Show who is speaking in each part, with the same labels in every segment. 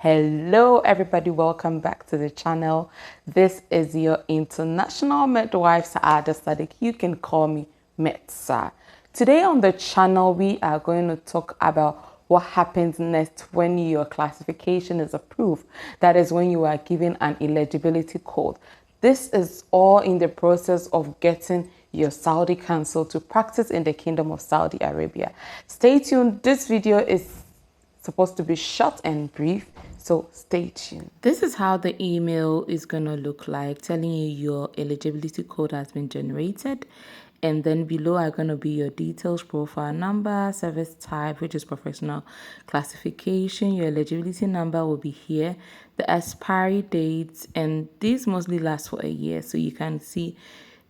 Speaker 1: Hello everybody, welcome back to the channel. This is your international midwife Saada Sadiq. You can call me Metsa. Today on the channel we are going to talk about what happens next when your classification is approved. That is when you are given an eligibility code. This is all in the process of getting your Saudi council to practice in the Kingdom of Saudi Arabia. Stay tuned. This video is supposed to be short and brief, so stay tuned. This is how the email is going to look like, telling you your eligibility code has been generated, and then below are going to be your details: profile number, service type, which is professional classification. Your eligibility number will be here, the expiry date, and these mostly last for a year, so you can see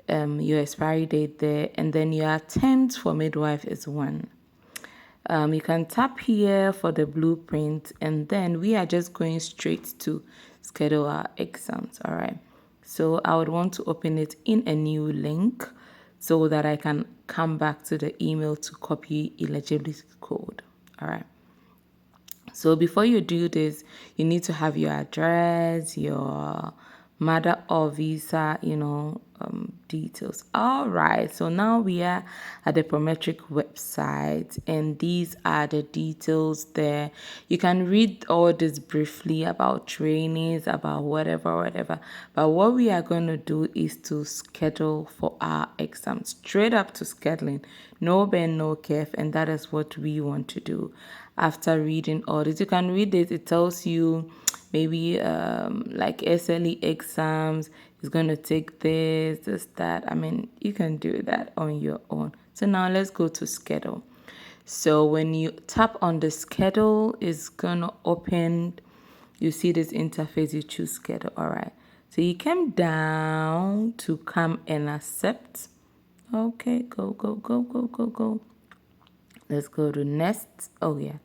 Speaker 1: your expiry date there, and then your attempt for midwife is 1. You can tap here for the blueprint, and then we are just going straight to schedule our exams. All right, so I would want to open it in a new link so that I can come back to the email to copy eligibility code. All right, so before you do this, you need to have your address, your mother or visa, details. All right, so now we are at the Prometric website, and these are the details there. You can read all this briefly about trainings, about whatever. But what we are going to do is to schedule for our exam, straight up to scheduling, no bend, no curve, and that is what we want to do. After reading all this, you can read it. It tells you maybe like SLE exams is going to take this, that. I mean, you can do that on your own. So now let's go to schedule. So when you tap on the schedule, it's going to open. You see this interface, you choose schedule. All right. So you came down to come and accept. Okay, go. Let's go to next. Oh yeah,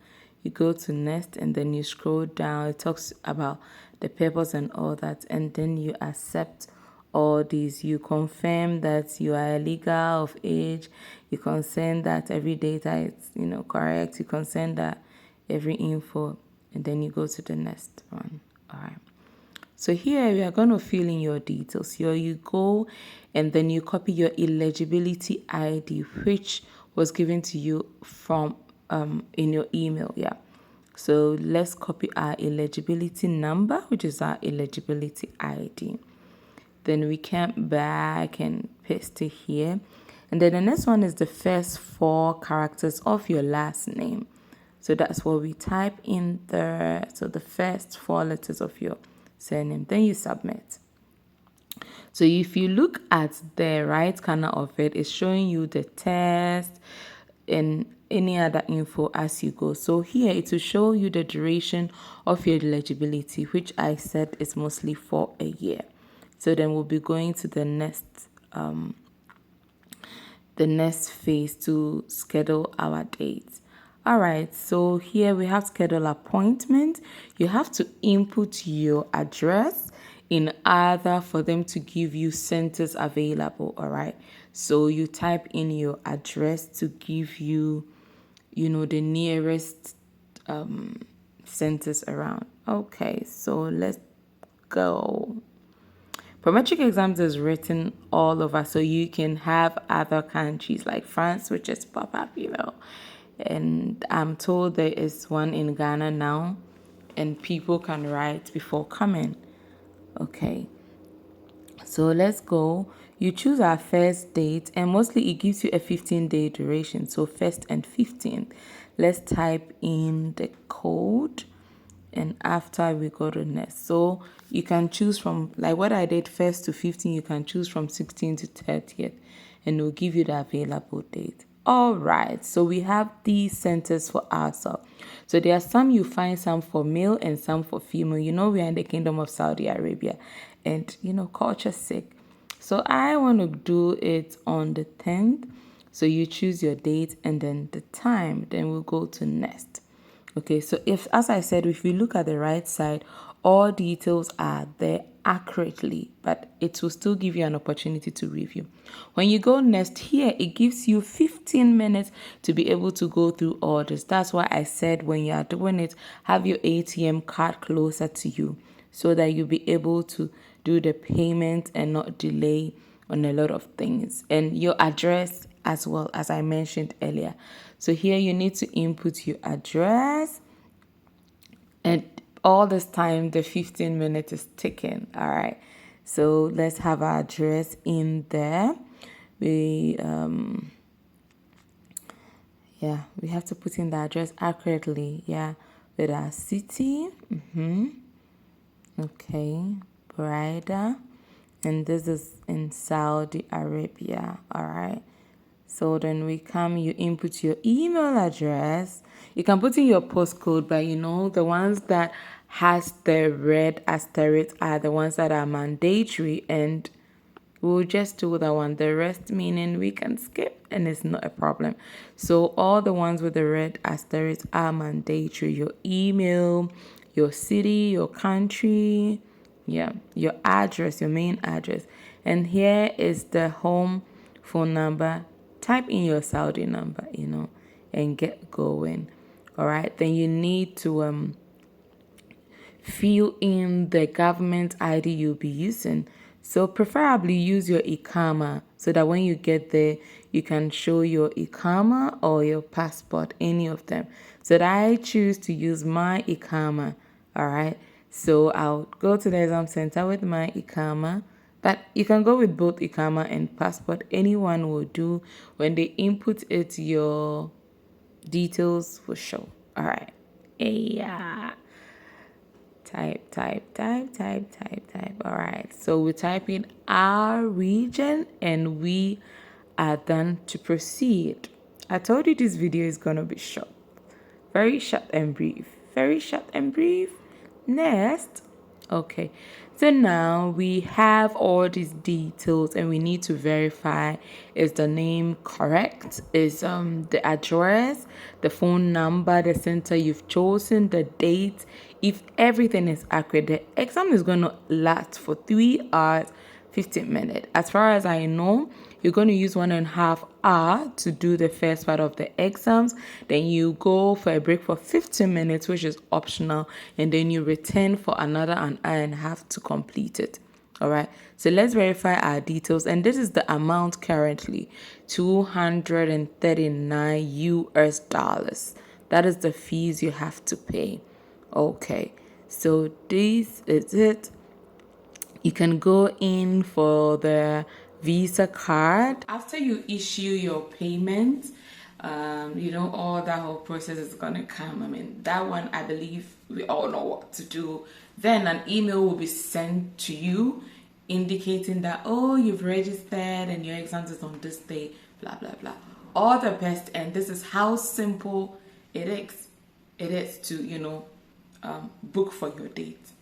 Speaker 1: you go to next, and then you scroll down. It talks about the purpose and all that, and then you accept all these. You confirm that you are legal of age. You consent that every data is correct. You consent that every info, and then you go to the next one. All right. So here we are going to fill in your details. Here you go, and then you copy your eligibility ID, which was given to you from in your email. Yeah. So let's copy our eligibility number, which is our eligibility ID. Then we come back and paste it here. And then the next one is the first 4 characters of your last name. So that's what we type in there. So the first 4 letters of your surname. Then you submit. So if you look at the right corner of it, it's showing you the test and any other info as you go. So here it will show you the duration of your eligibility, which I said is mostly for a year. So then we'll be going to the next phase to schedule our dates. All right, so here we have schedule appointment. You have to input your address in order for them to give you centers available. All right, so you type in your address to give you, the nearest centers around. Okay, so let's go. Prometric exams is written all over, so you can have other countries like France, which is pop up, and I'm told there is one in Ghana now, and people can write before coming. Okay, so let's go. You choose our first date, and mostly it gives you a 15-day duration, so 1st and 15th. Let's type in the code, and after we go to next. So you can choose from, like what I did, 1st to 15th. You can choose from 16th to 30th, and it will give you the available date. All right, so we have these centers for ourselves. So there are some you find, some for male and some for female. We are in the Kingdom of Saudi Arabia, and culture sake. So I want to do it on the 10th. So you choose your date and then the time. Then we'll go to next. Okay, so as I said, if you look at the right side, all details are there accurately, but it will still give you an opportunity to review. When you go next here, it gives you 15 minutes to be able to go through all this. That's why I said when you are doing it, have your ATM card closer to you so that you'll be able to do the payment and not delay on a lot of things. And your address as well, as I mentioned earlier. So here you need to input your address, and all this time the 15 minutes is ticking. All right, so let's have our address in there. We have to put in the address accurately, with our city. Okay, Brida, and this is in Saudi Arabia. All right, so then you input your email address. You can put in your postcode, but the ones that has the red asterisk are the ones that are mandatory, and we'll just do that one. The rest, meaning we can skip and it's not a problem. So all the ones with the red asterisk are mandatory. Your email, your city, your country, your address, your main address. And here is the home phone number. Type in your Saudi number, and get going. All right, then you need to fill in the government ID you'll be using. So preferably use your Ikama so that when you get there, you can show your Ikama or your passport, any of them. So that I choose to use my Ikama. All right, so I'll go to the exam center with my Ikama. But you can go with both Ikama and passport. Anyone will do. When they input it, your details will show. All right. Yeah. Type. All right. So we type in our region and we are done to proceed. I told you this video is going to be short. Very short and brief. Next. Okay. So now we have all these details and we need to verify, is the name correct? Is the address, the phone number, the center you've chosen, the date. If everything is accurate, the exam is going to last for 3 hours, 15 minutes. As far as I know, you're going to use 1.5 hours to do the first part of the exams. Then you go for a break for 15 minutes, which is optional. And then you return for another 1.5 hours to complete it. All right. So let's verify our details. And this is the amount currently, $239 US. That is the fees you have to pay. Okay. So this is it. You can go in for the Visa card. After you issue your payment, all that whole process is gonna come. I mean, that one, I believe we all know what to do. Then an email will be sent to you indicating that, you've registered and your exams is on this day, blah, blah, blah. All the best. And this is how simple it is to, book for your date.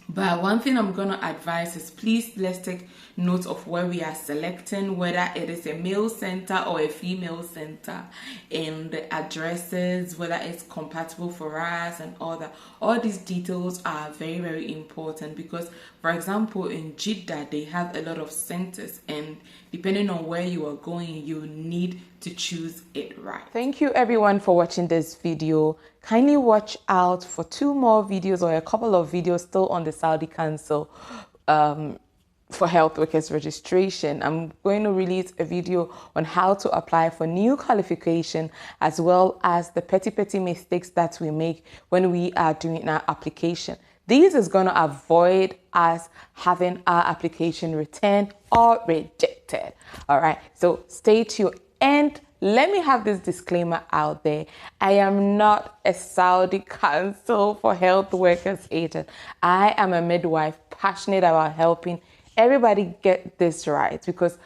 Speaker 1: But one thing I'm going to advise is please let's take note of where we are selecting, whether it is a male center or a female center, and the addresses, whether it's compatible for us and all that. All these details are very, very important because, for example, in Jeddah, they have a lot of centers, and depending on where you are going, you need to choose it right. Thank you everyone for watching this video. Kindly watch out for 2 more videos or a couple of videos still on the Saudi Council for health workers registration. I'm going to release a video on how to apply for new qualification, as well as the petty mistakes that we make when we are doing our application. This is going to avoid us having our application returned or rejected. All right, so stay tuned. And let me have this disclaimer out there. I am not a Saudi Council for Health Workers agent. I am a midwife passionate about helping everybody get this right, because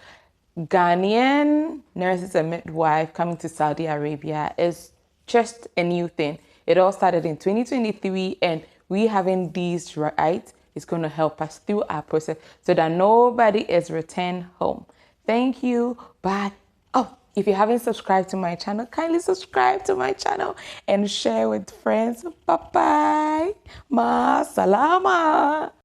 Speaker 1: Ghanaian nurses and midwife coming to Saudi Arabia is just a new thing. It all started in 2023, and we having these rights is going to help us through our process so that nobody is returned home. Thank you. Bye. If you haven't subscribed to my channel, kindly subscribe to my channel and share with friends. Bye-bye. Ma salama.